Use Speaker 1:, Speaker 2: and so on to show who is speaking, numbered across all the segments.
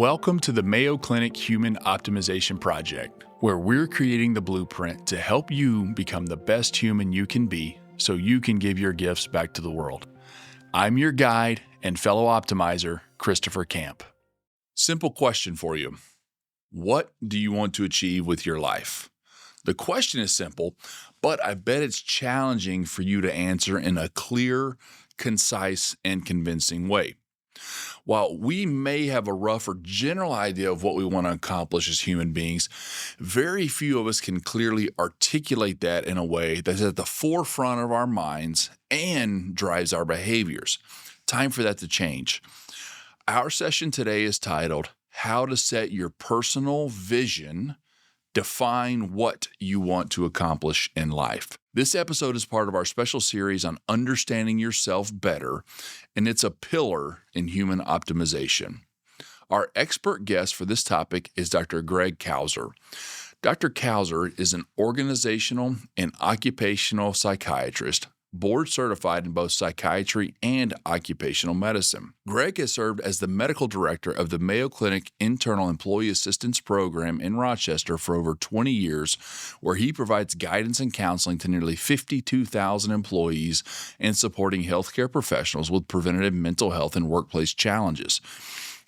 Speaker 1: Welcome to the Mayo Clinic Human Optimization Project, where we're creating the blueprint to help you become the best human you can be so you can give your gifts back to the world. I'm your guide and fellow optimizer, Christopher Camp. Simple question for you. What do you want to achieve with your life? The question is simple, but I bet it's challenging for you to answer in a clear, concise, and convincing way. While we may have a rough or general idea of what we want to accomplish as human beings, very few of us can clearly articulate that in a way that's at the forefront of our minds and drives our behaviors. Time for that to change. Our session today is titled, How to Set Your Personal Vision, Define What You Want to Accomplish in Life. This episode is part of our special series on understanding yourself better, and it's a pillar in human optimization. Our expert guest for this topic is Dr. Greg Couser. Dr. Couser is an organizational and occupational psychiatrist, board certified in both psychiatry and occupational medicine. Greg has served as the medical director of the Mayo Clinic Internal Employee Assistance Program in Rochester for over 20 years, where he provides guidance and counseling to nearly 52,000 employees and supporting healthcare professionals with preventative mental health and workplace challenges.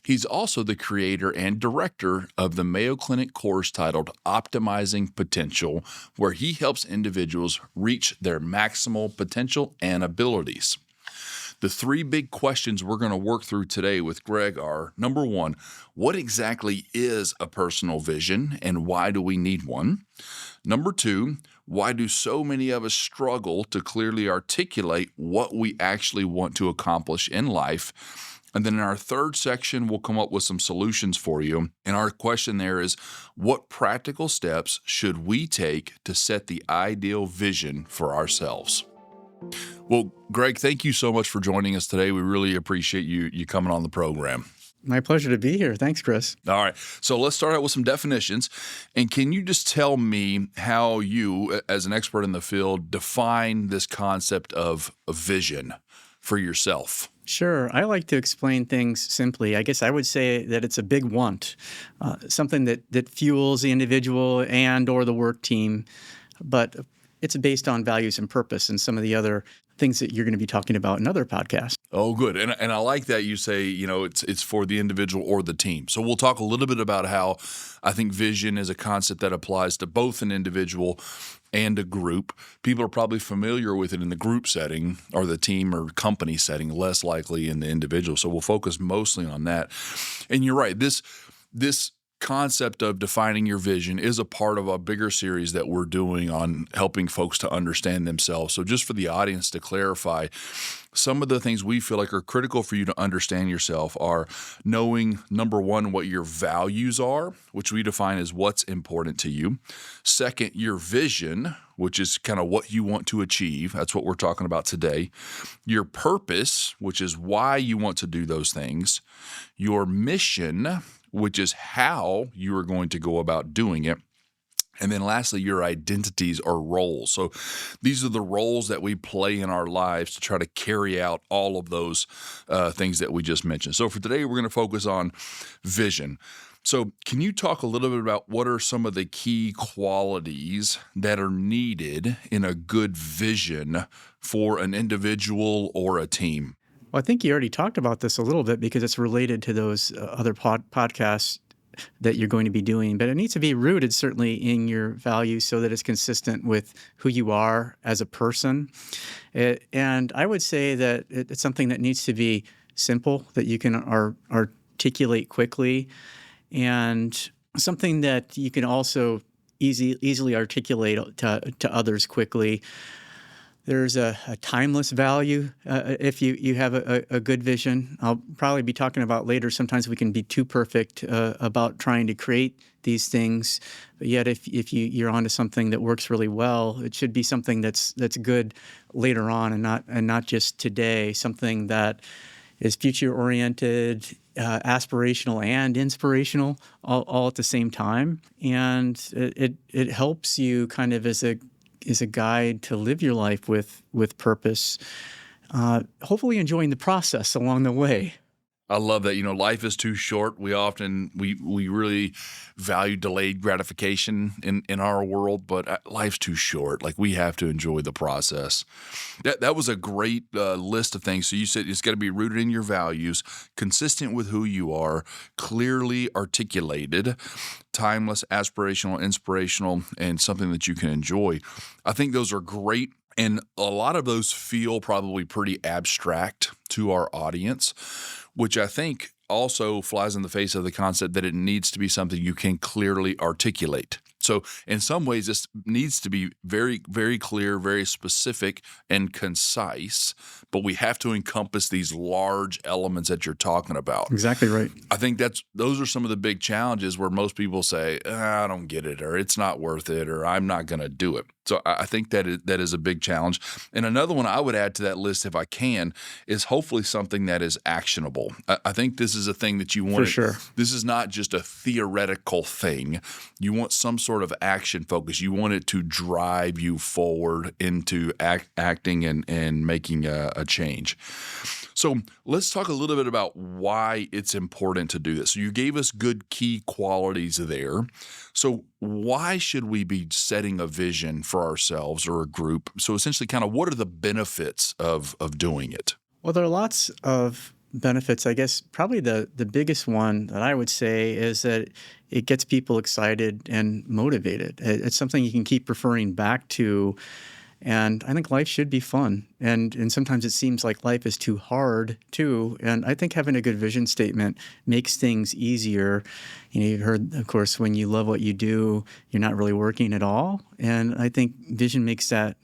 Speaker 1: He's also the creator and director of the Mayo Clinic course titled Optimizing Potential, where he helps individuals reach their maximal potential and abilities. The three big questions we're going to work through today with Greg are, number one, what exactly is a personal vision and why do we need one? Number two, why do so many of us struggle to clearly articulate what we actually want to accomplish in life? And then in our third section, we'll come up with some solutions for you. And our question there is, what practical steps should we take to set the ideal vision for ourselves? Well, Greg, thank you so much for joining us today. We really appreciate you coming on the program.
Speaker 2: My pleasure to be here. Thanks, Chris.
Speaker 1: All right. So let's start out with some definitions. And can you just tell me how you, as an expert in the field, define this concept of a vision for yourself?
Speaker 2: Sure. I like to explain things simply. I guess I would say that it's a big want, something that fuels the individual and or the work team, but it's based on values and purpose and some of the other things that you're going to be talking about in other podcasts.
Speaker 1: Oh, good. And I like that you say, it's for the individual or the team. So we'll talk a little bit about how I think vision is a concept that applies to both an individual and a group. People are probably familiar with it in the group setting or the team or company setting, less likely in the individual. So we'll focus mostly on that. And you're right. This concept of defining your vision is a part of a bigger series that we're doing on helping folks to understand themselves. So just for the audience to clarify, some of the things we feel like are critical for you to understand yourself are knowing, number one, what your values are, which we define as what's important to you. Second, your vision, which is kind of what you want to achieve. That's what we're talking about today. Your purpose, which is why you want to do those things. Your mission, which is how you are going to go about doing it. And then lastly, your identities or roles. So these are the roles that we play in our lives to try to carry out all of those things that we just mentioned. So for today, we're going to focus on vision. So can you talk a little bit about what are some of the key qualities that are needed in a good vision for an individual or a team?
Speaker 2: Well, I think you already talked about this a little bit because it's related to those other podcasts that you're going to be doing, but it needs to be rooted certainly in your values so that it's consistent with who you are as a person. And I would say that it's something that needs to be simple, that you can articulate quickly, and something that you can also easily articulate to others quickly. There's a timeless value if you have a good vision. I'll probably be talking about later. Sometimes we can be too perfect about trying to create these things, but yet if you're onto something that works really well, it should be something that's good later on and not just today. Something that is future oriented, aspirational and inspirational all at the same time, and it helps you kind of as a guide to live your life with purpose, hopefully enjoying the process along the way.
Speaker 1: I love that. Life is too short. We really value delayed gratification in our world, but life's too short. Like, we have to enjoy the process. That was a great list of things. So you said it's got to be rooted in your values, consistent with who you are, clearly articulated, timeless, aspirational, inspirational, and something that you can enjoy. I think those are great. And a lot of those feel probably pretty abstract to our audience, which I think also flies in the face of the concept that it needs to be something you can clearly articulate. So in some ways, this needs to be very, very clear, very specific, and concise, but we have to encompass these large elements that you're talking about.
Speaker 2: Exactly right.
Speaker 1: I think those are some of the big challenges where most people say, I don't get it, or it's not worth it, or I'm not going to do it. So I think that is a big challenge. And another one I would add to that list, if I can, is hopefully something that is actionable. I think this is a thing that you want.
Speaker 2: For sure.
Speaker 1: This is not just a theoretical thing. You want some sort of action focus. You want it to drive you forward into acting and making a change. So let's talk a little bit about why it's important to do this. So you gave us good key qualities there. So why should we be setting a vision for ourselves or a group? So essentially, kind of what are the benefits of doing it?
Speaker 2: Well, there are lots of benefits. I guess probably the biggest one that I would say is that it gets people excited and motivated. It's something you can keep referring back to. And I think life should be fun. And sometimes it seems like life is too hard, too. And I think having a good vision statement makes things easier. You've heard, of course, when you love what you do, you're not really working at all. And I think vision makes that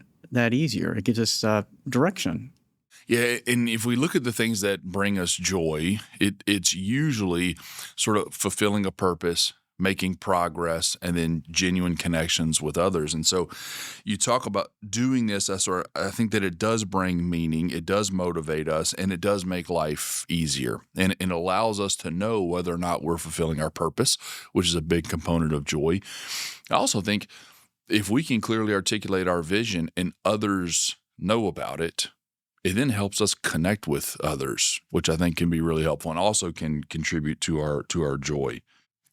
Speaker 2: easier. It gives us direction.
Speaker 1: Yeah, and if we look at the things that bring us joy, it's usually sort of fulfilling a purpose, making progress, and then genuine connections with others. And so you talk about doing this, I think that it does bring meaning, it does motivate us, and it does make life easier. And it allows us to know whether or not we're fulfilling our purpose, which is a big component of joy. I also think if we can clearly articulate our vision and others know about it, it then helps us connect with others, which I think can be really helpful and also can contribute to our joy.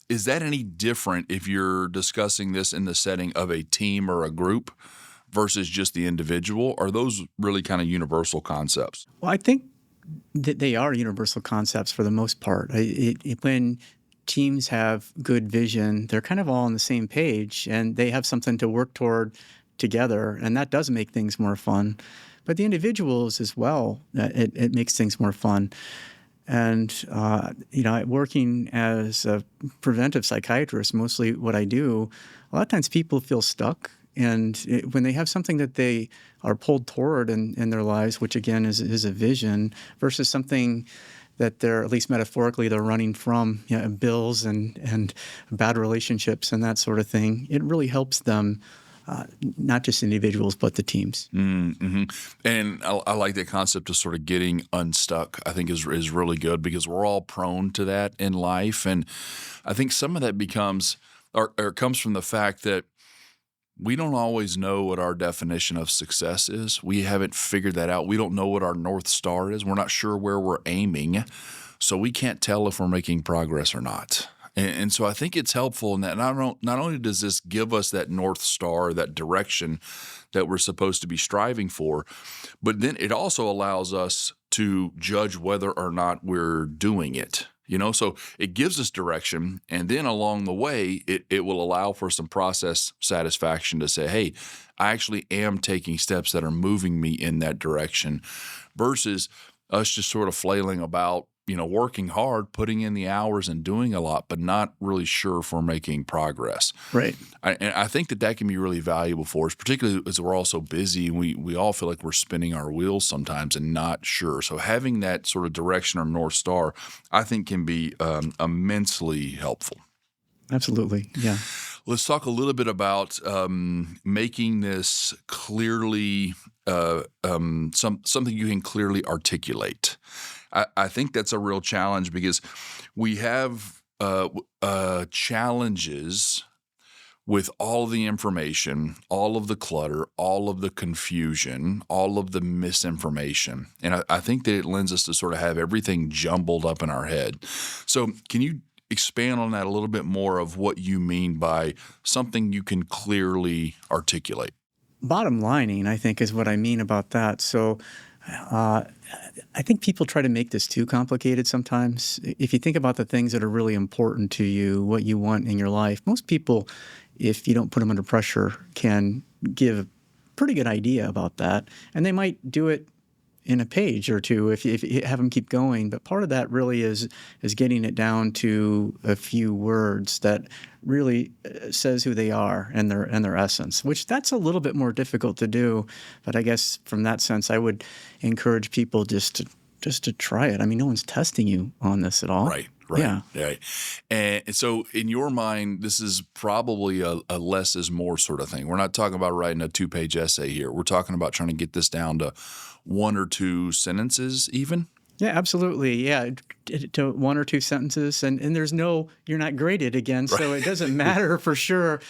Speaker 1: Is that any different if you're discussing this in the setting of a team or a group versus just the individual? Are those really kind of universal concepts?
Speaker 2: Well, I think that they are universal concepts for the most part. When teams have good vision, they're kind of all on the same page and they have something to work toward together, and that does make things more fun. But the individuals as well, it makes things more fun. And, working as a preventive psychiatrist, mostly what I do, a lot of times people feel stuck. And when they have something that they are pulled toward in their lives, which again is a vision, versus something that they're, at least metaphorically, they're running from, bills and bad relationships and that sort of thing, it really helps them. Not just individuals, but the teams.
Speaker 1: Mm-hmm. And I like that concept of sort of getting unstuck, I think is really good because we're all prone to that in life. And I think some of that becomes or comes from the fact that we don't always know what our definition of success is. We haven't figured that out. We don't know what our North Star is. We're not sure where we're aiming. So we can't tell if we're making progress or not. And so I think it's helpful in that not only does this give us that North Star, that direction that we're supposed to be striving for, but then it also allows us to judge whether or not we're doing it. So it gives us direction, and then along the way, it will allow for some process satisfaction to say, hey, I actually am taking steps that are moving me in that direction versus us just sort of flailing about, working hard, putting in the hours and doing a lot, but not really sure if we're making progress.
Speaker 2: Right.
Speaker 1: And I think that can be really valuable for us, particularly as we're all so busy. We all feel like we're spinning our wheels sometimes and not sure. So having that sort of direction or North Star, I think can be immensely helpful.
Speaker 2: Absolutely. Yeah.
Speaker 1: Let's talk a little bit about making this clearly something you can clearly articulate. I think that's a real challenge because we have challenges with all of the information, all of the clutter, all of the confusion, all of the misinformation. And I think that it lends us to sort of have everything jumbled up in our head. So can you expand on that a little bit more of what you mean by something you can clearly articulate?
Speaker 2: Bottom lining, I think, is what I mean about that. So I think people try to make this too complicated sometimes. If you think about the things that are really important to you, what you want in your life, most people, if you don't put them under pressure, can give a pretty good idea about that. And they might do it in a page or two if you have them keep going. But part of that really is getting it down to a few words that really says who they are and their essence, which that's a little bit more difficult to do. But I guess from that sense, I would encourage people just to try it. I mean, no one's testing you on this at all.
Speaker 1: Right.
Speaker 2: Yeah.
Speaker 1: Right. And so in your mind, this is probably a less is more sort of thing. We're not talking about writing a 2-page essay here. We're talking about trying to get this down to 1 or 2 sentences even.
Speaker 2: Yeah, absolutely. Yeah, to 1 or 2 sentences, and there's you're not graded again, so it doesn't matter for sure.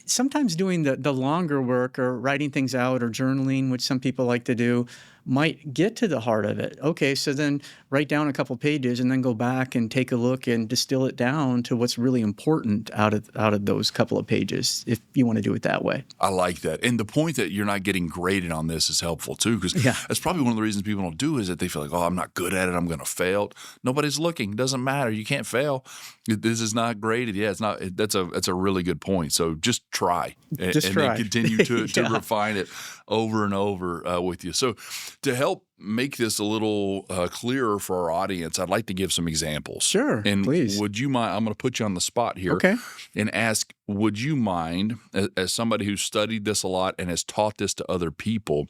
Speaker 2: Sometimes doing the longer work or writing things out or journaling, which some people like to do, might get to the heart of it. Okay, so then write down a couple pages and then go back and take a look and distill it down to what's really important out of those couple of pages, if you want to do it that way.
Speaker 1: I like that. And the point that you're not getting graded on this is helpful too, because that's probably one of the reasons people don't do is that they feel like, oh, I'm not good at it, I'm going to fail. Nobody's looking. It doesn't matter. You can't fail. This is not graded. Yeah, it's not. That's a really good point. So just try. And then continue to refine it over and over with you. So to help make this a little clearer for our audience, I'd like to give some examples.
Speaker 2: Sure,
Speaker 1: and
Speaker 2: please.
Speaker 1: Would you mind? I'm going to put you on the spot here, and ask: would you mind, as somebody who's studied this a lot and has taught this to other people,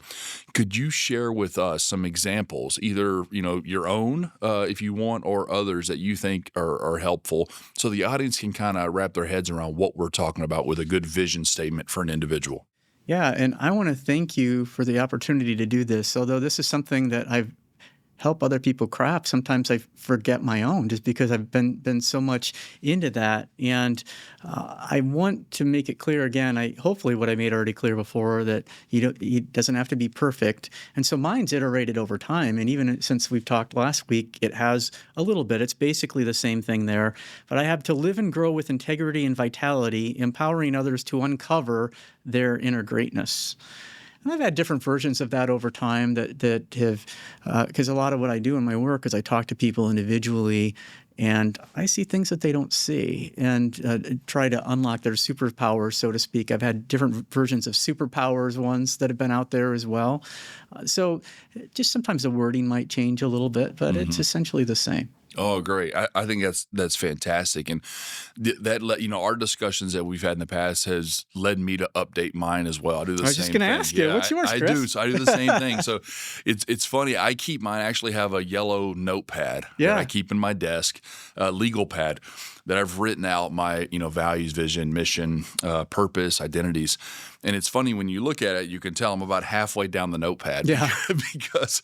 Speaker 1: could you share with us some examples, either your own, if you want, or others that you think are helpful, so the audience can kind of wrap their heads around what we're talking about with a good vision statement for an individual?
Speaker 2: Yeah, and I want to thank you for the opportunity to do this. Although this is something that I've helped other people craft, sometimes I forget my own just because I've been so much into that. And I want to make it clear again, hopefully what I made already clear before, that it doesn't have to be perfect. And so mine's iterated over time. And even since we've talked last week, it has a little bit. It's basically the same thing there. But I have to live and grow with integrity and vitality, empowering others to uncover their inner greatness. And I've had different versions of that over time that have, because a lot of what I do in my work is I talk to people individually and I see things that they don't see and try to unlock their superpowers, so to speak. I've had different versions of superpowers, ones that have been out there as well. So just sometimes the wording might change a little bit, but it's essentially the same.
Speaker 1: Oh, great. I think that's fantastic. And our discussions that we've had in the past has led me to update mine as well. I do the same thing.
Speaker 2: I was just going to ask you, what's yours, Chris?
Speaker 1: I do. So I do the same thing. So it's funny. I keep mine. I actually have a yellow notepad that I keep in my desk, legal pad, that I've written out my, values, vision, mission, purpose, identities. And it's funny when you look at it, you can tell I'm about halfway down the notepad because,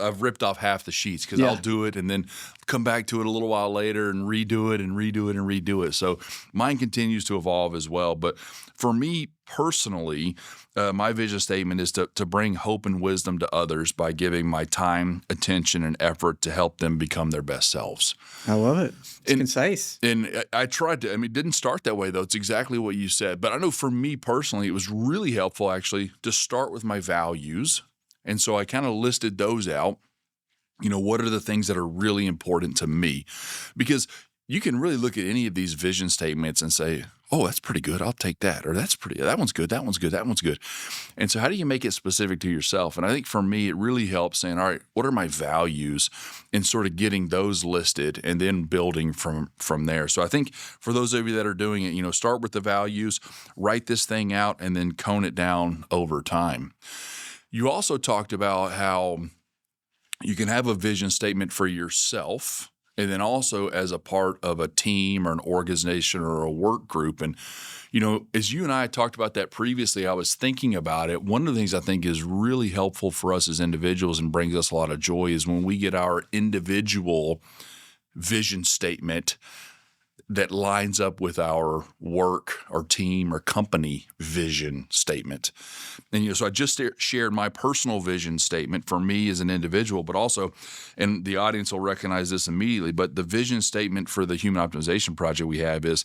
Speaker 1: I've ripped off half the sheets because I'll do it and then come back to it a little while later and redo it and redo it and redo it. So mine continues to evolve as well. But for me personally, my vision statement is to bring hope and wisdom to others by giving my time, attention, and effort to help them become their best selves.
Speaker 2: I love it. It's concise.
Speaker 1: And I tried to, it didn't start that way though. It's exactly what you said. But I know for me personally, it was really helpful actually to start with my values. And so I kind of listed those out. What are the things that are really important to me? Because you can really look at any of these vision statements and say, oh, that's pretty good. I'll take that. Or that one's good. That one's good. That one's good. And so how do you make it specific to yourself? And I think for me, it really helps saying, all right, what are my values? And sort of getting those listed and then building from there. So I think for those of you that are doing it, start with the values, write this thing out, and then cone it down over time. You also talked about how you can have a vision statement for yourself and then also as a part of a team or an organization or a work group. And, as you and I talked about that previously, I was thinking about it. One of the things I think is really helpful for us as individuals and brings us a lot of joy is when we get our individual vision statement, that lines up with our work or team or company vision statement. And, so I just shared my personal vision statement for me as an individual, but also, and the audience will recognize this immediately, but the vision statement for the Human Optimization Project we have is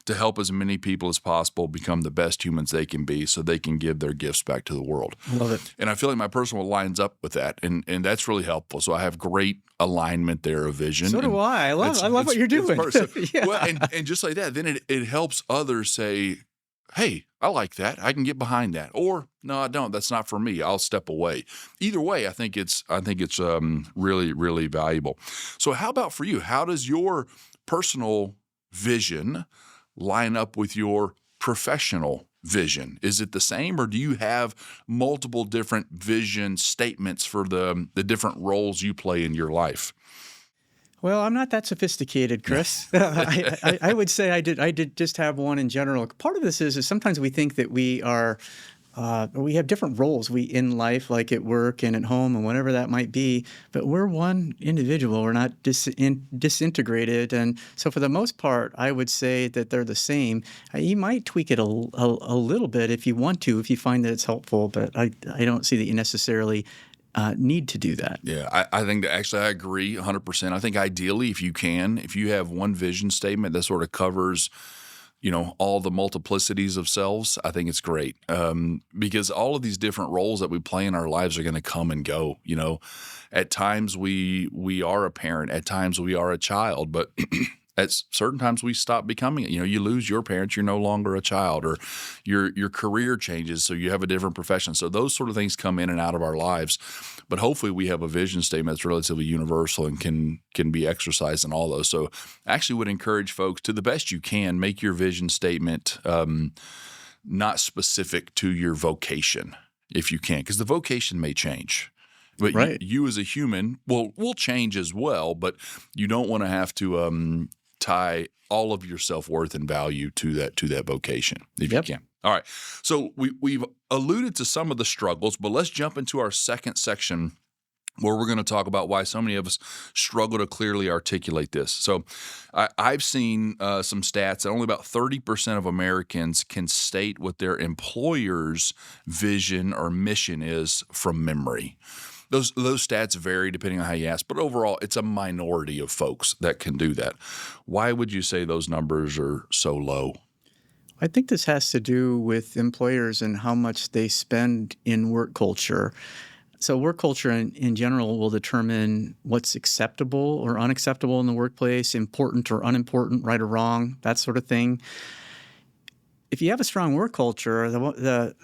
Speaker 1: to help as many people as possible become the best humans they can be so they can give their gifts back to the world.
Speaker 2: Love it.
Speaker 1: And I feel like my personal lines up with that, and that's really helpful. So I have great alignment there of vision.
Speaker 2: So do I. I love what you're doing.
Speaker 1: Yeah. Well, and just like that, then it helps others say, hey, I like that. I can get behind that. Or no, I don't. That's not for me. I'll step away. Either way, I think it's really, really valuable. So how about for you? How does your personal vision line up with your professional vision? Is it the same, or do you have multiple different vision statements for the different roles you play in your life?
Speaker 2: Well, I'm not that sophisticated, Chris. I would say I did just have one in general. Part of this is sometimes we think that we have different roles in life, like at work and at home and whatever that might be, but we're one individual. We're not disintegrated. And so for the most part, I would say that they're the same. You might tweak it a little bit if you want to, if you find that it's helpful, but I don't see that you necessarily need to do that.
Speaker 1: Yeah, I think that actually I agree 100%. I think ideally, if you have one vision statement that sort of covers all the multiplicities of selves, I think it's great, because all of these different roles that we play in our lives are going to come and go. At times we are a parent, at times we are a child, but at certain times we stop becoming it. You lose your parents, you're no longer a child, or your career changes, so you have a different profession. So those sort of things come in and out of our lives. But hopefully we have a vision statement that's relatively universal and can be exercised in all those. So I actually would encourage folks, to the best you can, make your vision statement not specific to your vocation, if you can, because the vocation may change. But
Speaker 2: right.
Speaker 1: you as a human will change as well, but you don't want to have to tie all of your self-worth and value to that vocation, if you can. All right. So we've alluded to some of the struggles, but let's jump into our second section where we're going to talk about why so many of us struggle to clearly articulate this. So I've seen some stats that only about 30% of Americans can state what their employer's vision or mission is from memory. Those stats vary depending on how you ask, but overall, it's a minority of folks that can do that. Why would you say those numbers are so low?
Speaker 2: I think this has to do with employers and how much they spend in work culture. So work culture in general will determine what's acceptable or unacceptable in the workplace, important or unimportant, right or wrong, that sort of thing. If you have a strong work culture, the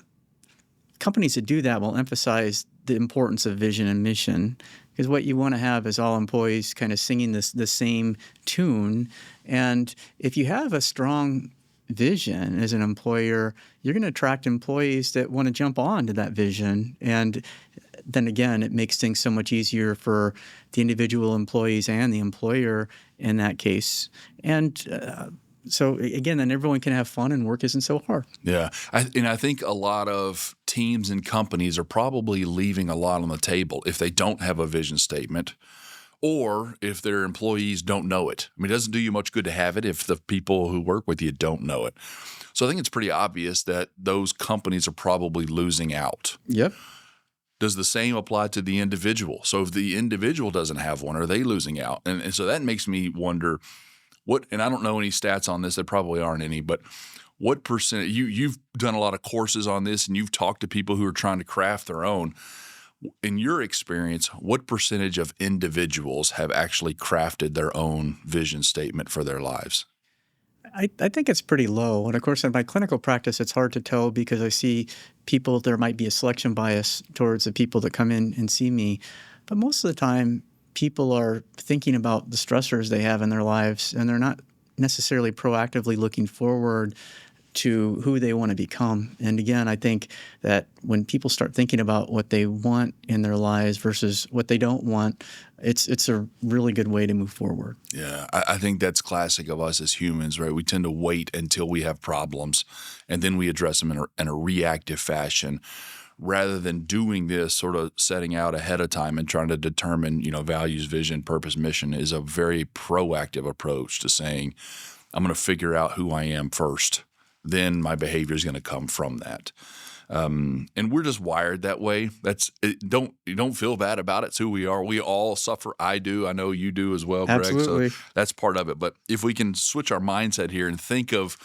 Speaker 2: companies that do that will emphasize the importance of vision and mission, because what you want to have is all employees kind of singing the same tune. And if you have a strong vision as an employer, you're going to attract employees that want to jump on to that vision. And then again, it makes things so much easier for the individual employees and the employer in that case. And so again, then everyone can have fun and work isn't so hard.
Speaker 1: Yeah. I think a lot of teams and companies are probably leaving a lot on the table if they don't have a vision statement, or if their employees don't know it. I mean, it doesn't do you much good to have it if the people who work with you don't know it. So I think it's pretty obvious that those companies are probably losing out.
Speaker 2: Yep.
Speaker 1: Does the same apply to the individual? So if the individual doesn't have one, are they losing out? And so that makes me wonder and I don't know any stats on this, there probably aren't any, but what percent, you've done a lot of courses on this and you've talked to people who are trying to craft their own. In your experience, what percentage of individuals have actually crafted their own vision statement for their lives?
Speaker 2: I think it's pretty low. And of course, in my clinical practice, it's hard to tell because I see people, there might be a selection bias towards the people that come in and see me. But most of the time, people are thinking about the stressors they have in their lives, and they're not necessarily proactively looking forward to who they want to become. And again, I think that when people start thinking about what they want in their lives versus what they don't want, it's a really good way to move forward.
Speaker 1: Yeah, I think that's classic of us as humans, right? We tend to wait until we have problems, and then we address them in a reactive fashion, rather than doing this, sort of setting out ahead of time and trying to determine, values, vision, purpose, mission is a very proactive approach to saying, I'm going to figure out who I am first. Then my behavior is going to come from that. And we're just wired that way. You don't feel bad about it. It's who we are. We all suffer. I do. I know you do as well, Greg.
Speaker 2: Absolutely.
Speaker 1: So that's part of it. But if we can switch our mindset here and think of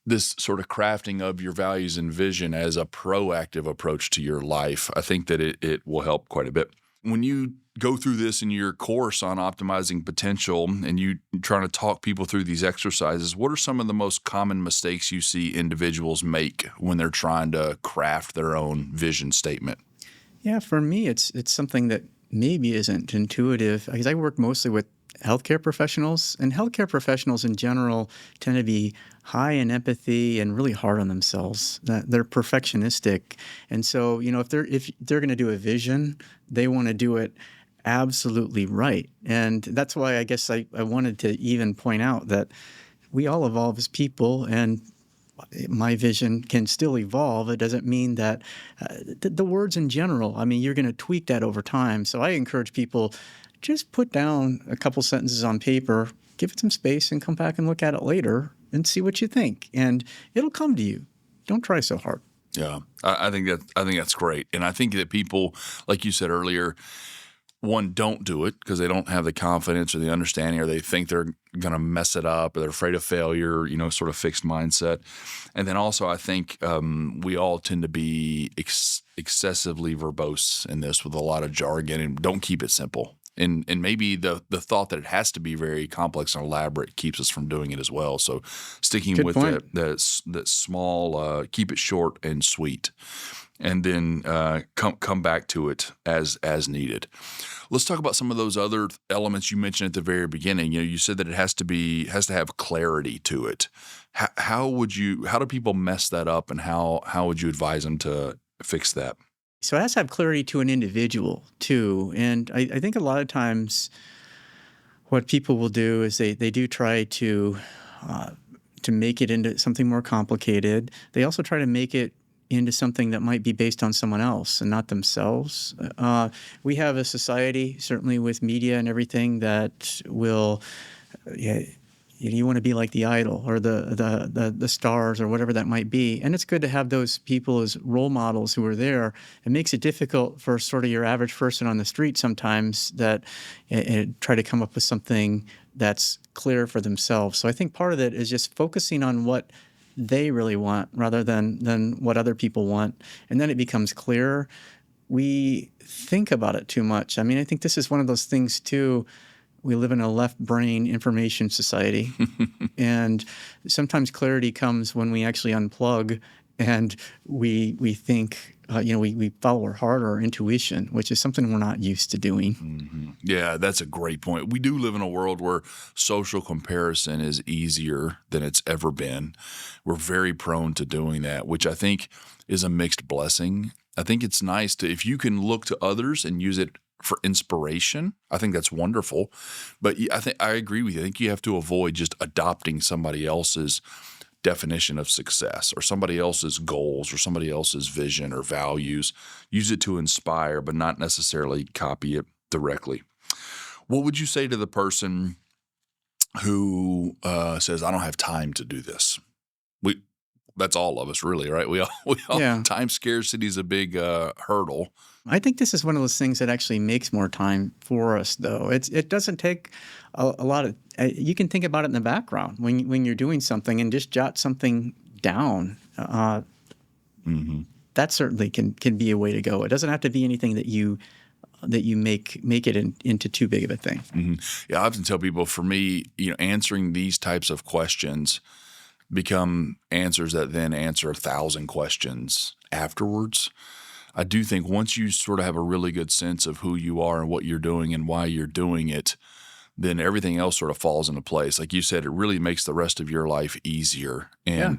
Speaker 1: this sort of crafting of your values and vision as a proactive approach to your life, I think that it will help quite a bit. When you go through this in your course on optimizing potential and you trying to talk people through these exercises, what are some of the most common mistakes you see individuals make when they're trying to craft their own vision statement?
Speaker 2: Yeah, for me, it's something that maybe isn't intuitive because I work mostly with healthcare professionals, and healthcare professionals in general tend to be high in empathy and really hard on themselves. They're perfectionistic, and so if they're going to do a vision, they want to do it absolutely right. And that's why I guess I wanted to even point out that we all evolve as people, and my vision can still evolve. It doesn't mean that the words in general, I mean, you're going to tweak that over time. So I encourage people, just put down a couple sentences on paper, give it some space, and come back and look at it later and see what you think. And it'll come to you. Don't try so hard.
Speaker 1: Yeah, I think that's great. And I think that people, like you said earlier, one, don't do it because they don't have the confidence or the understanding, or they think they're going to mess it up, or they're afraid of failure, sort of fixed mindset. And then also I think we all tend to be excessively verbose in this with a lot of jargon, and don't keep it simple. And maybe the thought that it has to be very complex and elaborate keeps us from doing it as well. So sticking
Speaker 2: Good
Speaker 1: with
Speaker 2: point.
Speaker 1: that small, keep it short and sweet, and then come back to it as needed. Let's talk about some of those other elements you mentioned at the very beginning. You said that it has to have clarity to it. How do people mess that up, and how would you advise them to fix that?
Speaker 2: So it has to have clarity to an individual too. And I think a lot of times what people will do is they do try to make it into something more complicated. They also try to make it into something that might be based on someone else and not themselves. We have a society, certainly with media and everything, that will you want to be like the idol or the stars or whatever that might be. And it's good to have those people as role models who are there. It makes it difficult for sort of your average person on the street sometimes that try to come up with something that's clear for themselves. So I think part of it is just focusing on what they really want rather than what other people want. And then it becomes clearer. We think about it too much. I mean, I think this is one of those things too. We live in a left brain information society, and sometimes clarity comes when we actually unplug and we think, we follow our heart or our intuition, which is something we're not used to doing.
Speaker 1: Mm-hmm. Yeah, that's a great point. We do live in a world where social comparison is easier than it's ever been. We're very prone to doing that, which I think is a mixed blessing. I think it's nice if you can look to others and use it for inspiration. I think that's wonderful. But I agree with you. I think you have to avoid just adopting somebody else's definition of success or somebody else's goals or somebody else's vision or values. Use it to inspire, but not necessarily copy it directly. What would you say to the person who says, I don't have time to do this? That's all of us, really, right? We all
Speaker 2: Yeah.
Speaker 1: Time scarcity is a big hurdle.
Speaker 2: I think this is one of those things that actually makes more time for us, though. It doesn't take a lot of. You can think about it in the background when you're doing something and just jot something down.
Speaker 1: Mm-hmm.
Speaker 2: That certainly can be a way to go. It doesn't have to be anything that you make it into too big of a thing.
Speaker 1: Mm-hmm. Yeah, I often tell people, for me, answering these types of questions become answers that then answer 1,000 questions afterwards. I do think once you sort of have a really good sense of who you are and what you're doing and why you're doing it, then everything else sort of falls into place. Like you said, it really makes the rest of your life easier. And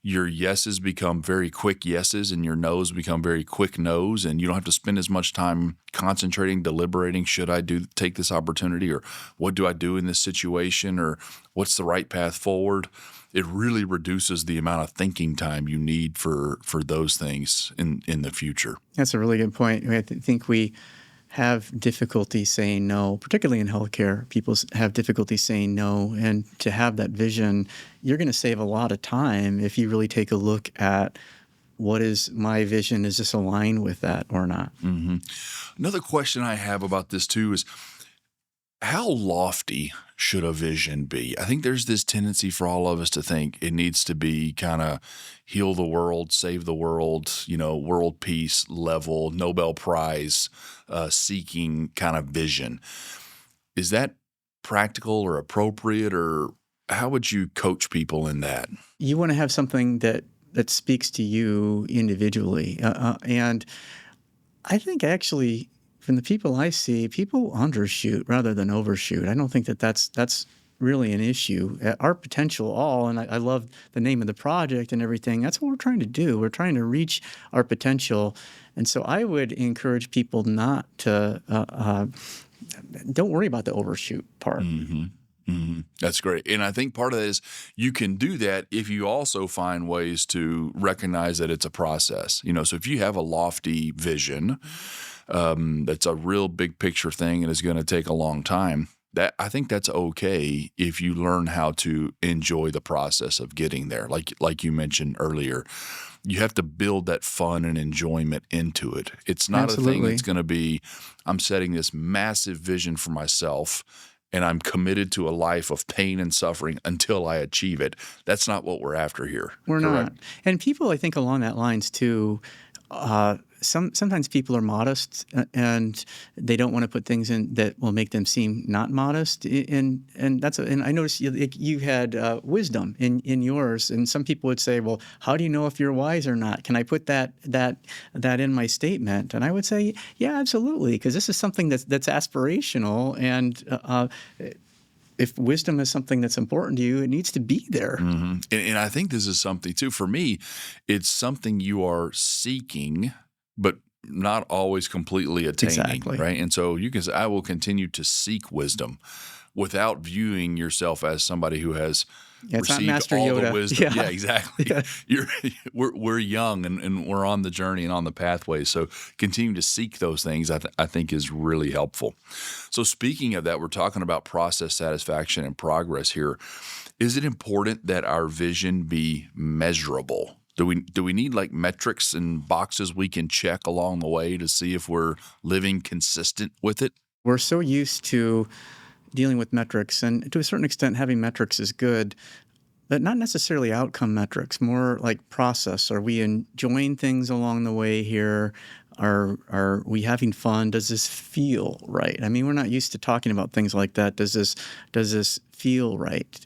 Speaker 1: your yeses become very quick yeses and your no's become very quick no's, and you don't have to spend as much time concentrating, deliberating, should I take this opportunity, or what do I do in this situation, or what's the right path forward. It really reduces the amount of thinking time you need for those things in the future.
Speaker 2: That's a really good point. I think we have difficulty saying no, particularly in healthcare. People have difficulty saying no. And to have that vision, you're going to save a lot of time if you really take a look at what is my vision? Is this aligned with that or not?
Speaker 1: Mm-hmm. Another question I have about this too is, how lofty should a vision be? I think there's this tendency for all of us to think it needs to be kind of heal the world, save the world, world peace level, Nobel Prize seeking kind of vision. Is that practical or appropriate, or how would you coach people in that?
Speaker 2: You want to have something that speaks to you individually. And I think actually, from the people I see, people undershoot rather than overshoot. I don't think that's really an issue. Our potential all, and I love the name of the project and everything, that's what we're trying to do. We're trying to reach our potential. And so I would encourage people not to, don't worry about the overshoot part.
Speaker 1: Mm-hmm. Mm-hmm. That's great. And I think part of that is you can do that if you also find ways to recognize that it's a process. So if you have a lofty vision, that's a real big picture thing and is going to take a long time, I think that's okay if you learn how to enjoy the process of getting there. Like you mentioned earlier, you have to build that fun and enjoyment into it. It's not
Speaker 2: Absolutely.
Speaker 1: a thing that's going to be, I'm setting this massive vision for myself and I'm committed to a life of pain and suffering until I achieve it. That's not what we're after here.
Speaker 2: We're
Speaker 1: correct?
Speaker 2: not. And people, I think, along that lines too, sometimes people are modest and they don't want to put things in that will make them seem not modest. And I noticed you had wisdom in yours. And some people would say, well, how do you know if you're wise or not? Can I put that in my statement? And I would say, yeah, absolutely, because this is something that's aspirational. And if wisdom is something that's important to you, it needs to be there.
Speaker 1: Mm-hmm. And I think this is something too, for me, it's something you are seeking, but not always completely attaining,
Speaker 2: Exactly.
Speaker 1: right? And so you can say, I will continue to seek wisdom without viewing yourself as somebody who has
Speaker 2: It's not
Speaker 1: received
Speaker 2: Master
Speaker 1: all
Speaker 2: Yoda.
Speaker 1: the wisdom.
Speaker 2: Yeah.
Speaker 1: Yeah, exactly.
Speaker 2: Yeah.
Speaker 1: We're young and we're on the journey and on the pathway. So continuing to seek those things, I think is really helpful. So speaking of that, we're talking about process satisfaction and progress here. Is it important that our vision be measurable? Do we need like metrics and boxes we can check along the way to see if we're living consistent with it?
Speaker 2: We're so used to dealing with metrics, and to a certain extent, having metrics is good, but not necessarily outcome metrics, more like process. Are we enjoying things along the way here? Are we having fun? Does this feel right? I mean, we're not used to talking about things like that. Does this feel right?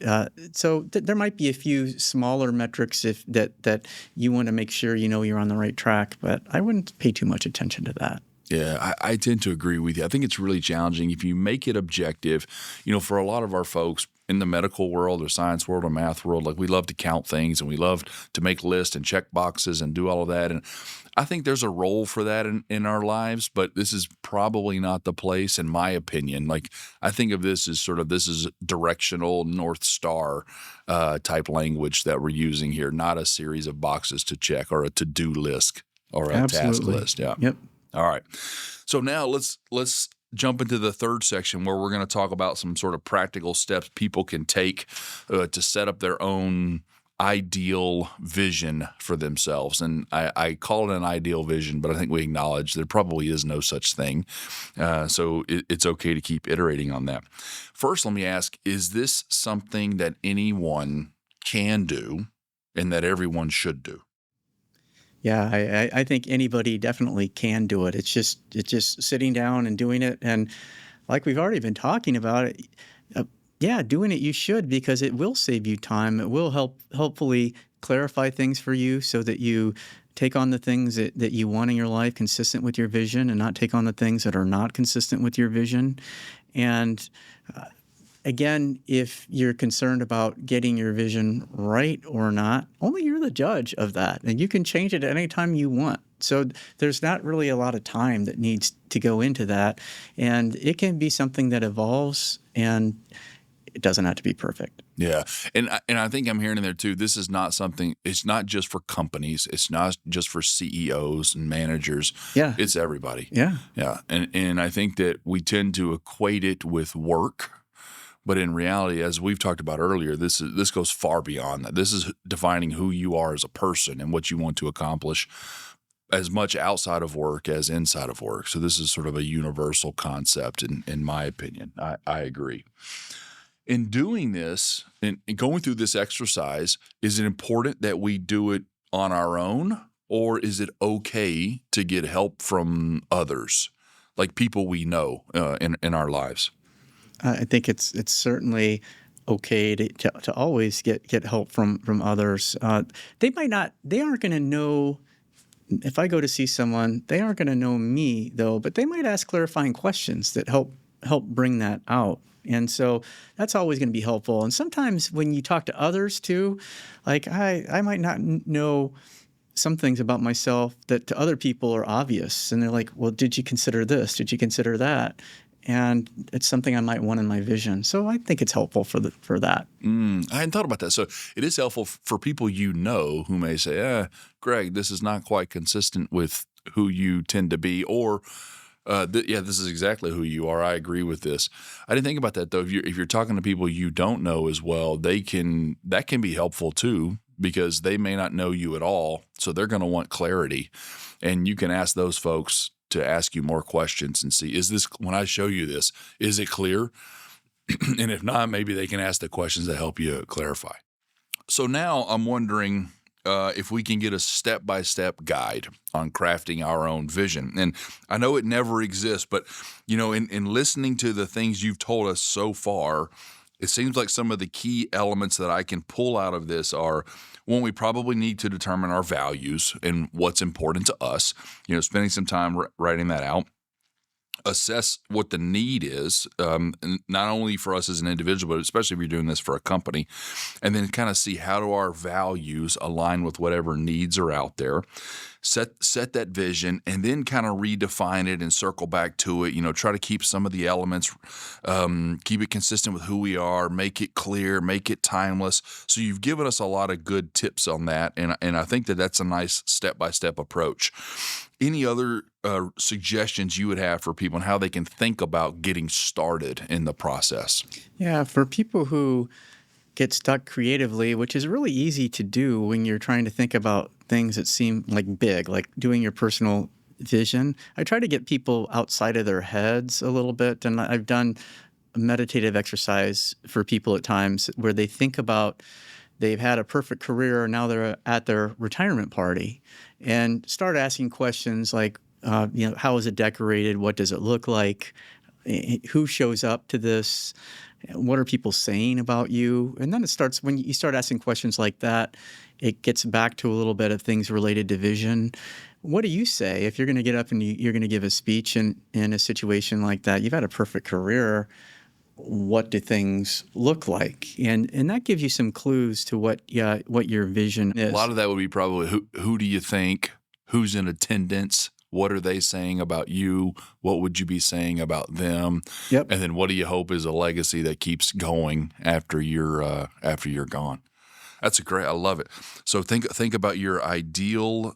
Speaker 2: So there might be a few smaller metrics that you want to make sure you're on the right track, but I wouldn't pay too much attention to that.
Speaker 1: Yeah, I tend to agree with you. I think it's really challenging if you make it objective. For a lot of our folks in the medical world or science world or math world, like we love to count things and we love to make lists and check boxes and do all of that. And I think there's a role for that in our lives, but this is probably not the place, in my opinion. Like I think of this as this is directional North Star type language that we're using here, not a series of boxes to check or a to-do list or a task list. Yeah.
Speaker 2: Yep.
Speaker 1: All right. So now let's jump into the third section where we're going to talk about some sort of practical steps people can take to set up their own ideal vision for themselves. And I call it an ideal vision, but I think we acknowledge there probably is no such thing. So it's okay to keep iterating on that. First, let me ask, is this something that anyone can do and that everyone should do?
Speaker 2: Yeah, I think anybody definitely can do it. It's just sitting down and doing it. And like we've already been talking about it, doing it you should, because it will save you time. It will hopefully clarify things for you so that you take on the things that you want in your life consistent with your vision and not take on the things that are not consistent with your vision. And again, if you're concerned about getting your vision right or not, only you're the judge of that. And you can change it at any time you want. So there's not really a lot of time that needs to go into that. And it can be something that evolves. And It doesn't have to be perfect.
Speaker 1: Yeah. And I think I'm hearing in there too, this is not something, it's not just for companies. It's not just for CEOs and managers.
Speaker 2: Yeah.
Speaker 1: It's everybody.
Speaker 2: Yeah.
Speaker 1: Yeah. And I think that we tend to equate it with work. But in reality, as we've talked about earlier, this goes far beyond that. This is defining who you are as a person and what you want to accomplish as much outside of work as inside of work. So this is sort of a universal concept in my opinion. I agree. In doing this and going through this exercise, is it important that we do it on our own, or is it okay to get help from others, like people we know in our lives?
Speaker 2: I think it's certainly okay to always get help from others. They aren't going to know. If I go to see someone, they aren't going to know me though, but they might ask clarifying questions that help bring that out. And so that's always going to be helpful. And sometimes when you talk to others too, like I might not know some things about myself that to other people are obvious. And they're like, well, did you consider this? Did you consider that? And it's something I might want in my vision. So I think it's helpful for that.
Speaker 1: I hadn't thought about that. So it is helpful for people you know who may say, Greg, this is not quite consistent with who you tend to be, or this is exactly who you are. I agree with this. I didn't think about that though. If you're talking to people you don't know as well, that can be helpful too, because they may not know you at all. So they're going to want clarity, and you can ask those folks to ask you more questions and see, is this, when I show you this, is it clear? And if not, maybe they can ask the questions that help you clarify. So now I'm wondering if we can get a step-by-step guide on crafting our own vision. And I know it never exists, but in listening to the things you've told us so far, it seems like some of the key elements that I can pull out of this are, one, we probably need to determine our values and what's important to us, spending some time writing that out. Assess what the need is, not only for us as an individual, but especially if you're doing this for a company, and then kind of see how do our values align with whatever needs are out there. Set that vision, and then kind of redefine it and circle back to it. Try to keep some of the elements, keep it consistent with who we are, make it clear, make it timeless. So you've given us a lot of good tips on that, and I think that's a nice step-by-step approach. Any other suggestions you would have for people on how they can think about getting started in the process?
Speaker 2: Yeah, for people who get stuck creatively, which is really easy to do when you're trying to think about things that seem like big, like doing your personal vision. I try to get people outside of their heads a little bit, and I've done a meditative exercise for people at times where they think about they've had a perfect career and now they're at their retirement party, and start asking questions like, how is it decorated? What does it look like? Who shows up to this? What are people saying about you? And then it starts, when you start asking questions like that, it gets back to a little bit of things related to vision. What do you say if you're going to get up and you're going to give a speech in a situation like that? You've had a perfect career. What do things look like? And that gives you some clues to what your vision is.
Speaker 1: A lot of that would be probably who do you think? Who's in attendance? What are they saying about you? What would you be saying about them?
Speaker 2: Yep.
Speaker 1: And then what do you hope is a legacy that keeps going after you're gone? That's I love it. So think about your ideal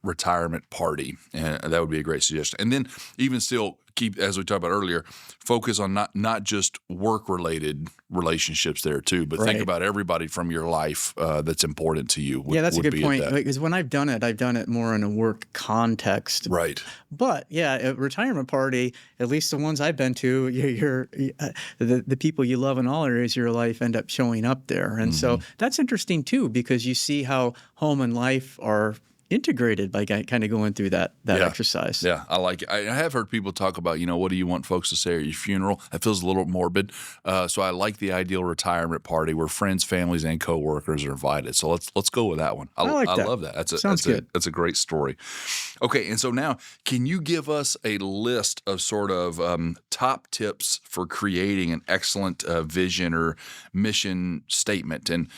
Speaker 1: retirement party, and that would be a great suggestion. And then even still keep, as we talked about earlier, focus on not just work-related relationships there too, but think about everybody from your life that's important to you.
Speaker 2: That's a good point. Because when I've done it more in a work context.
Speaker 1: Right.
Speaker 2: But a retirement party, at least the ones I've been to, the people you love in all areas of your life end up showing up there. And so that's interesting too, because you see how home and life are integrated by kind of going through that exercise.
Speaker 1: Yeah, I like it. I have heard people talk about, what do you want folks to say at your funeral? That feels a little morbid. So I like the ideal retirement party where friends, families, and coworkers are invited. So let's go with that one. I love that.
Speaker 2: Sounds good.
Speaker 1: That's a great story. Okay, and so now, can you give us a list of sort of top tips for creating an excellent vision or mission statement? And,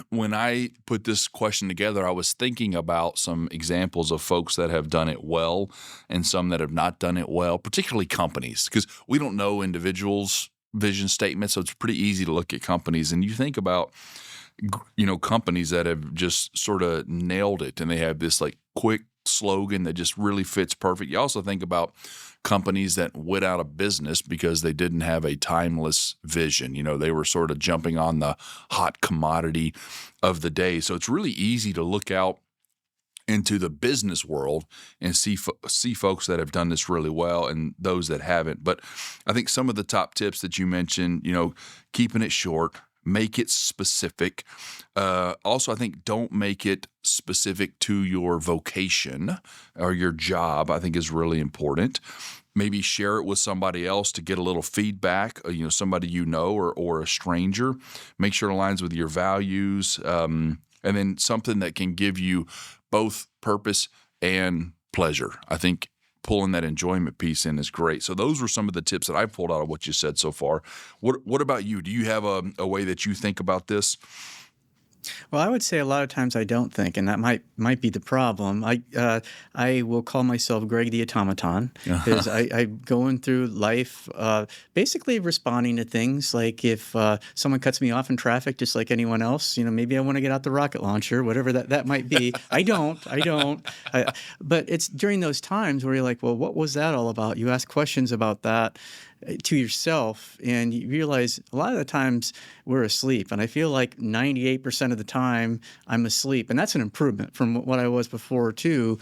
Speaker 1: when I put this question together, I was thinking about some examples of folks that have done it well and some that have not done it well, particularly companies, because we don't know individuals vision statement. So it's pretty easy to look at companies, and you think about, companies that have just sort of nailed it, and they have this like quick slogan that just really fits perfect. You also think about companies that went out of business because they didn't have a timeless vision. They were sort of jumping on the hot commodity of the day. So it's really easy to look out into the business world and see folks that have done this really well and those that haven't. But I think some of the top tips that you mentioned, keeping it short, make it specific. Also, I think don't make it specific to your vocation or your job, I think is really important. Maybe share it with somebody else to get a little feedback, somebody or a stranger. Make sure it aligns with your values, and then something that can give you both purpose and pleasure. I think pulling that enjoyment piece in is great. So those were some of the tips that I pulled out of what you said so far. What about you? Do you have a way that you think about this?
Speaker 2: Well, I would say a lot of times I don't think, and that might be the problem. I will call myself Greg the Automaton because I'm going through life basically responding to things like if someone cuts me off in traffic, just like anyone else, maybe I want to get out the rocket launcher, whatever that might be. I don't. But it's during those times where you're like, well, what was that all about? You ask questions about that to yourself, and you realize a lot of the times we're asleep. And I feel like 98% of the time I'm asleep. And that's an improvement from what I was before, too,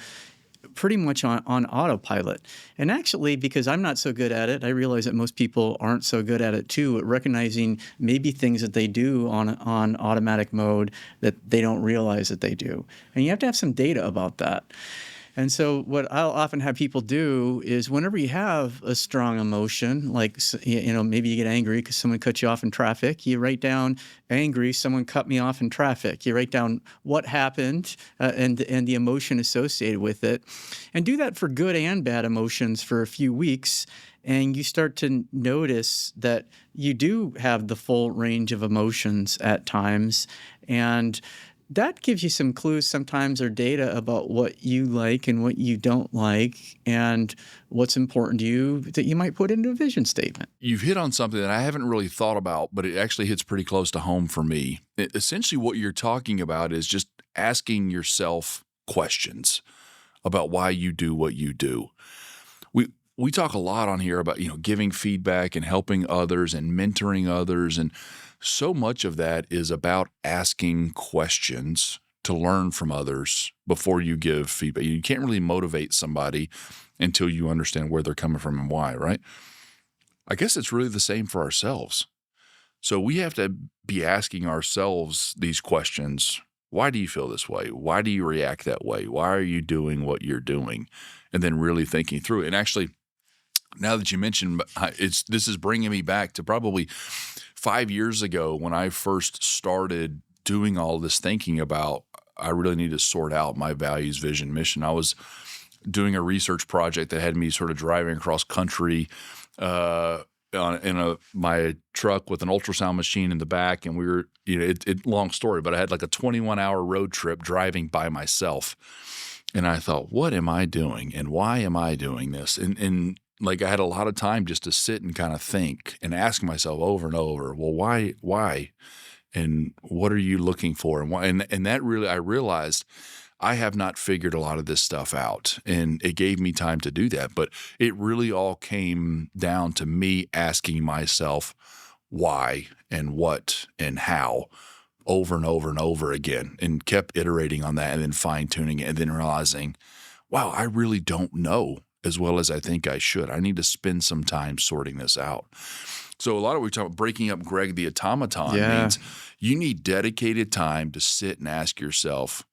Speaker 2: pretty much on autopilot. And actually, because I'm not so good at it, I realize that most people aren't so good at it, too, at recognizing maybe things that they do on automatic mode that they don't realize that they do. And you have to have some data about that. And so what I'll often have people do is whenever you have a strong emotion, like, maybe you get angry because someone cut you off in traffic, you write down angry, someone cut me off in traffic. You write down what happened and the emotion associated with it. And do that for good and bad emotions for a few weeks. And you start to notice that you do have the full range of emotions at times. And that gives you some clues sometimes or data about what you like and what you don't like and what's important to you that you might put into a vision statement.
Speaker 1: You've hit on something that I haven't really thought about, but it actually hits pretty close to home for me. Essentially, what you're talking about is just asking yourself questions about why you do what you do. We talk a lot on here about, giving feedback and helping others and mentoring others, and so much of that is about asking questions to learn from others before you give feedback. You can't really motivate somebody until you understand where they're coming from and why, right? I guess it's really the same for ourselves. So we have to be asking ourselves these questions. Why do you feel this way? Why do you react that way? Why are you doing what you're doing? And then really thinking through it. And actually, now that you mentioned, this is bringing me back to probably 5 years ago when I first started doing all this thinking about I really need to sort out my values, vision, mission. I was doing a research project that had me sort of driving across country in my truck with an ultrasound machine in the back, and we were, long story, but I had like a 21-hour road trip driving by myself, and I thought, what am I doing, and why am I doing this? And like I had a lot of time just to sit and kind of think and ask myself over and over, well, why, and what are you looking for, and why? And that really, I realized I have not figured a lot of this stuff out, and it gave me time to do that. But it really all came down to me asking myself why and what and how over and over and over again, and kept iterating on that and then fine-tuning it and then realizing, wow, I really don't know as well as I think I should. I need to spend some time sorting this out. So a lot of what we talk about breaking up Greg the Automaton means you need dedicated time to sit and ask yourself,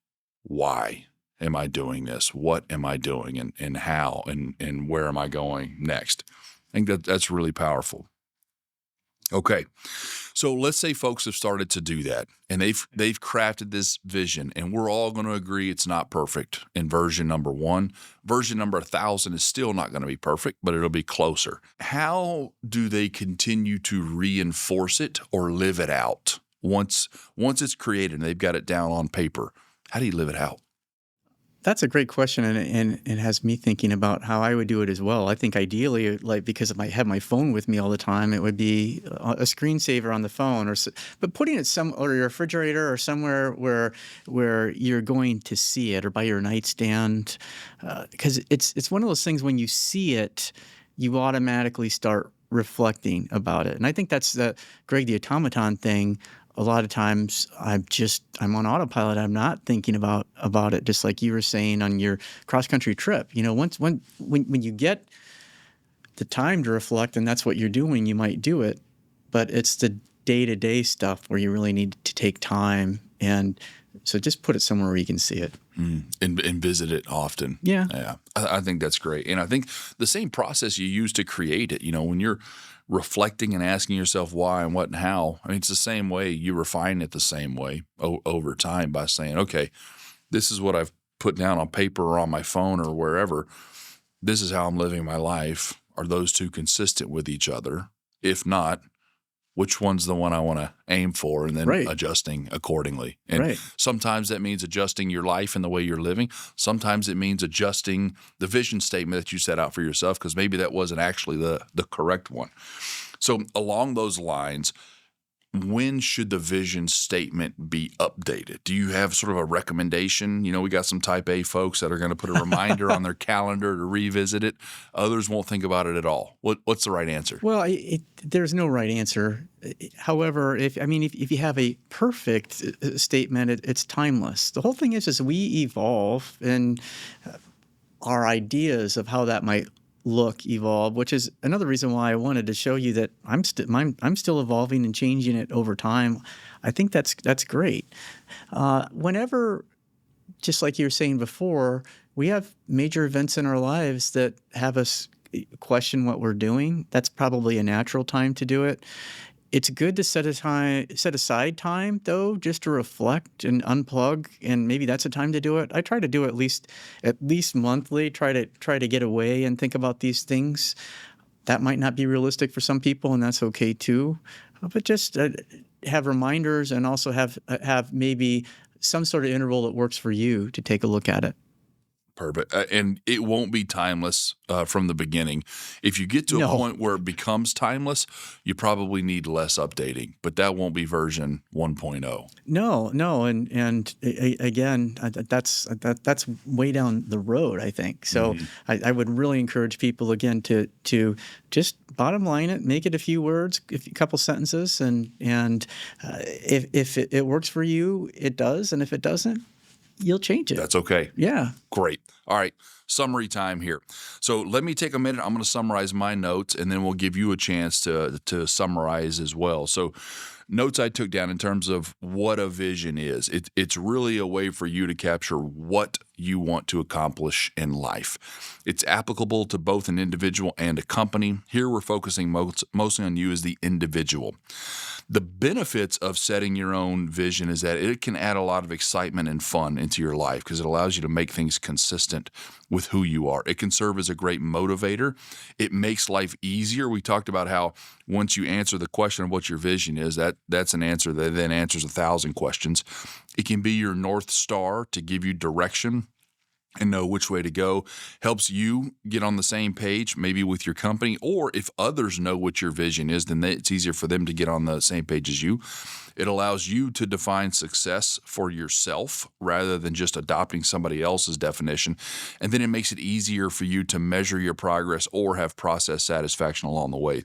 Speaker 1: why am I doing this? What am I doing, and how, and where am I going next? I think that's really powerful. Okay, so let's say folks have started to do that, and they've crafted this vision, and we're all going to agree it's not perfect in version number 1. Version number 1,000 is still not going to be perfect, but it'll be closer. How do they continue to reinforce it or live it out once it's created and they've got it down on paper? How do you live it out?
Speaker 2: That's a great question, and it has me thinking about how I would do it as well. I think ideally, like because I have my phone with me all the time, it would be a screensaver on the phone, but putting it or your refrigerator or somewhere where you're going to see it, or by your nightstand, because it's one of those things when you see it, you automatically start reflecting about it. And I think that's the Greg the Automaton thing. A lot of times I'm on autopilot. I'm not thinking about it, just like you were saying on your cross-country trip. When you get the time to reflect and that's what you're doing, you might do it. But it's the day-to-day stuff where you really need to take time. And so just put it somewhere where you can see it.
Speaker 1: And visit it often.
Speaker 2: Yeah.
Speaker 1: I think that's great. And I think the same process you use to create it, when you're reflecting and asking yourself why and what and how, I mean, it's the same way. You refine it the same way over time by saying, okay, this is what I've put down on paper or on my phone or wherever. This is how I'm living my life. Are those two consistent with each other? If not, which one's the one I want to aim for, and then adjusting accordingly. And sometimes that means adjusting your life and the way you're living. Sometimes it means adjusting the vision statement that you set out for yourself, because maybe that wasn't actually the correct one. So along those lines, when should the vision statement be updated? Do you have sort of a recommendation? We got some type A folks that are going to put a reminder on their calendar to revisit it. Others won't think about it at all. What's the right answer?
Speaker 2: Well, there's no right answer. However, if you have a perfect statement, it's timeless. The whole thing is we evolve, and our ideas of how that might look evolve, which is another reason why I wanted to show you that I'm still evolving and changing it over time. I think that's great. Whenever, just like you were saying before, we have major events in our lives that have us question what we're doing. That's probably a natural time to do it. It's good to set aside time, though, just to reflect and unplug, and maybe that's a time to do it. I try to do it at least monthly. Try to get away and think about these things. That might not be realistic for some people, and that's okay too. But just have reminders, and also have maybe some sort of interval that works for you to take a look at it.
Speaker 1: Perfect. And it won't be timeless from the beginning. If you get to a point where it becomes timeless, you probably need less updating, but that won't be version 1.0.
Speaker 2: No. And again, that's way down the road, I think. So I would really encourage people, again, to just bottom line it, make it a few words, a couple sentences, and if it works for you, it does. And if it doesn't, you'll change it.
Speaker 1: That's okay.
Speaker 2: Yeah.
Speaker 1: Great. All right. Summary time here. So let me take a minute. I'm going to summarize my notes, and then we'll give you a chance to summarize as well. So notes I took down in terms of what a vision is. It's really a way for you to capture what you want to accomplish in life. It's applicable to both an individual and a company. Here we're focusing mostly on you as the individual. The benefits of setting your own vision is that it can add a lot of excitement and fun into your life, because it allows you to make things consistent with who you are. It can serve as a great motivator. It makes life easier. We talked about how once you answer the question of what your vision is, that's an answer that then answers 1,000 questions. It can be your North Star to give you direction and know which way to go. Helps you get on the same page, maybe with your company, or if others know what your vision is, then it's easier for them to get on the same page as you. It allows you to define success for yourself rather than just adopting somebody else's definition. And then it makes it easier for you to measure your progress or have process satisfaction along the way.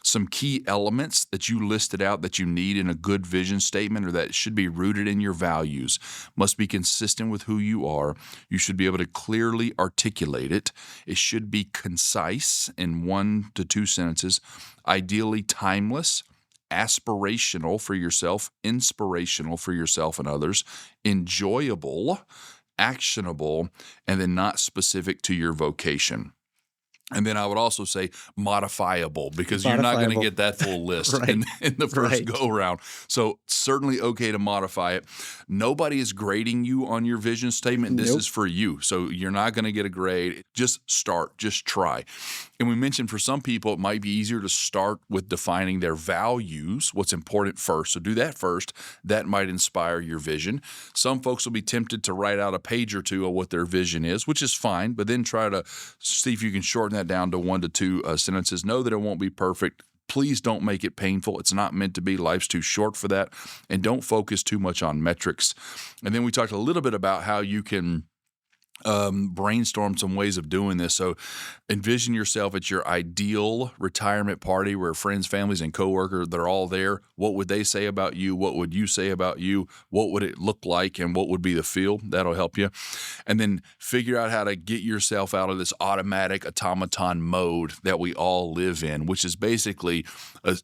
Speaker 1: Some key elements that you listed out that you need in a good vision statement, or that should be rooted in your values, must be consistent with who you are. You should be able to clearly articulate it. It should be concise in 1 to 2 sentences, ideally timeless, aspirational for yourself, inspirational for yourself and others, enjoyable, actionable, and then not specific to your vocation. And then I would also say modifiable, because you're not going to get that full list in the first go-around. So certainly okay to modify it. Nobody is grading you on your vision statement. This is for you. So you're not going to get a grade. Just start. Just try. And we mentioned for some people, it might be easier to start with defining their values, what's important first. So do that first. That might inspire your vision. Some folks will be tempted to write out a page or two of what their vision is, which is fine, but then try to see if you can shorten that down to 1 to 2 sentences. Know that it won't be perfect. Please don't make it painful. It's not meant to be. Life's too short for that. And don't focus too much on metrics. And then we talked a little bit about how you can brainstorm some ways of doing this. So envision yourself at your ideal retirement party where friends, families, and coworkers, they're all there. What would they say about you? What would you say about you? What would it look like? And what would be the feel? That'll help you. And then figure out how to get yourself out of this automatic automaton mode that we all live in, which is basically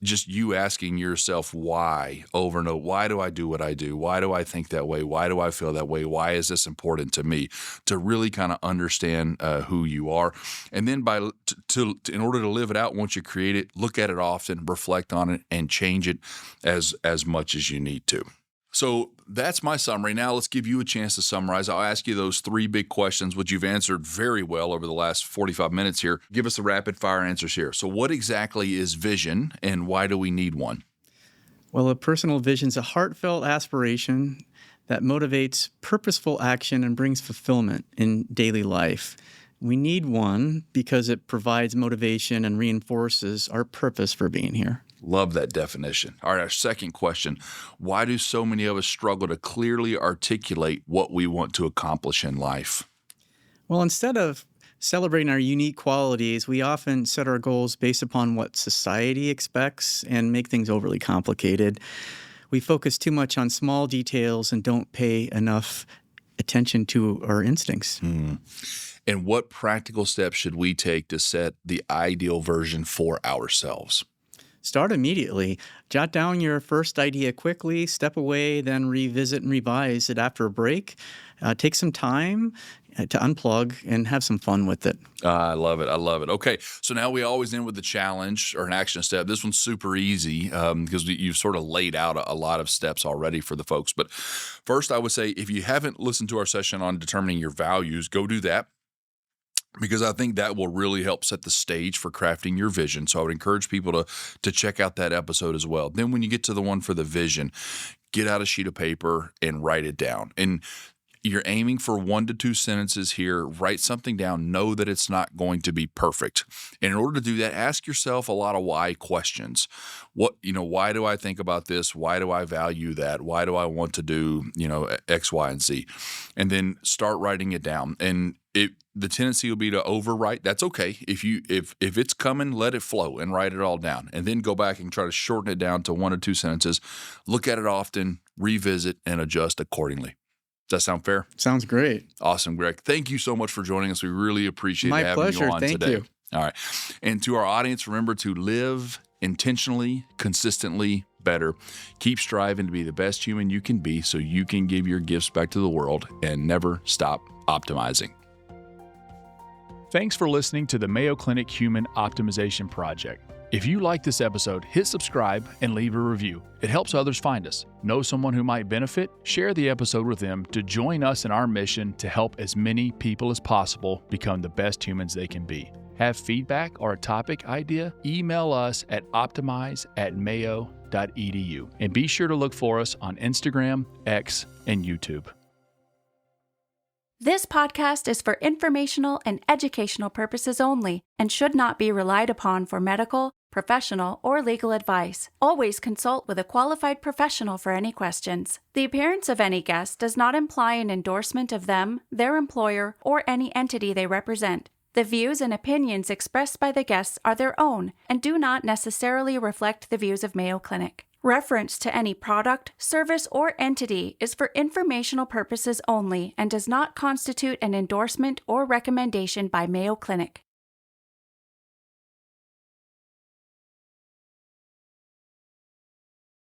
Speaker 1: just you asking yourself why over and over. Why do I do what I do? Why do I think that way? Why do I feel that way? Why is this important to me? To really kind of understand who you are. And then in order to live it out, once you create it, look at it often, reflect on it, and change it as much as you need to. So that's my summary. Now let's give you a chance to summarize. I'll ask you those 3 big questions, which you've answered very well over the last 45 minutes here. Give us the rapid fire answers here. So what exactly is vision and why do we need one?
Speaker 2: Well, a personal vision is a heartfelt aspiration that motivates purposeful action and brings fulfillment in daily life. We need one because it provides motivation and reinforces our purpose for being here.
Speaker 1: Love that definition. All right, our second question. Why do so many of us struggle to clearly articulate what we want to accomplish in life?
Speaker 2: Well, instead of celebrating our unique qualities, we often set our goals based upon what society expects and make things overly complicated. We focus too much on small details and don't pay enough attention to our instincts.
Speaker 1: And what practical steps should we take to set the ideal version for ourselves?
Speaker 2: Start immediately. Jot down your first idea quickly, step away, then revisit and revise it after a break. Take some time to unplug and have some fun with it.
Speaker 1: I love it. I love it. Okay, so now we always end with the challenge or an action step. This one's super easy because you've sort of laid out a lot of steps already for the folks. But first, I would say if you haven't listened to our session on determining your values, go do that, because I think that will really help set the stage for crafting your vision. So I would encourage people to check out that episode as well. Then when you get to the one for the vision, get out a sheet of paper and write it down. And you're aiming for 1 to 2 sentences here. Write something down. Know that it's not going to be perfect. And in order to do that, ask yourself a lot of why questions. Why do I think about this? Why do I value that? Why do I want to do, X, Y, and Z? And then start writing it down. And the tendency will be to overwrite. That's okay. If it's coming, let it flow and write it all down. And then go back and try to shorten it down to 1 or 2 sentences. Look at it often, revisit, and adjust accordingly. Does that sound fair?
Speaker 2: Sounds great.
Speaker 1: Awesome, Greg. Thank you so much for joining us. We really appreciate having
Speaker 2: pleasure.
Speaker 1: you on
Speaker 2: Thank
Speaker 1: today.
Speaker 2: You.
Speaker 1: All right. And to our audience, remember to live intentionally, consistently better. Keep striving to be the best human you can be so you can give your gifts back to the world and never stop optimizing. Thanks for listening to the Mayo Clinic Human Optimization Project. If you like this episode, hit subscribe and leave a review. It helps others find us. Know someone who might benefit? Share the episode with them to join us in our mission to help as many people as possible become the best humans they can be. Have feedback or a topic idea? Email us at optimize@mayo.edu. And be sure to look for us on Instagram, X, and YouTube.
Speaker 3: This podcast is for informational and educational purposes only and should not be relied upon for medical, professional, or legal advice. Always consult with a qualified professional for any questions. The appearance of any guest does not imply an endorsement of them, their employer, or any entity they represent. The views and opinions expressed by the guests are their own and do not necessarily reflect the views of Mayo Clinic. Reference to any product, service, or entity is for informational purposes only and does not constitute an endorsement or recommendation by Mayo Clinic.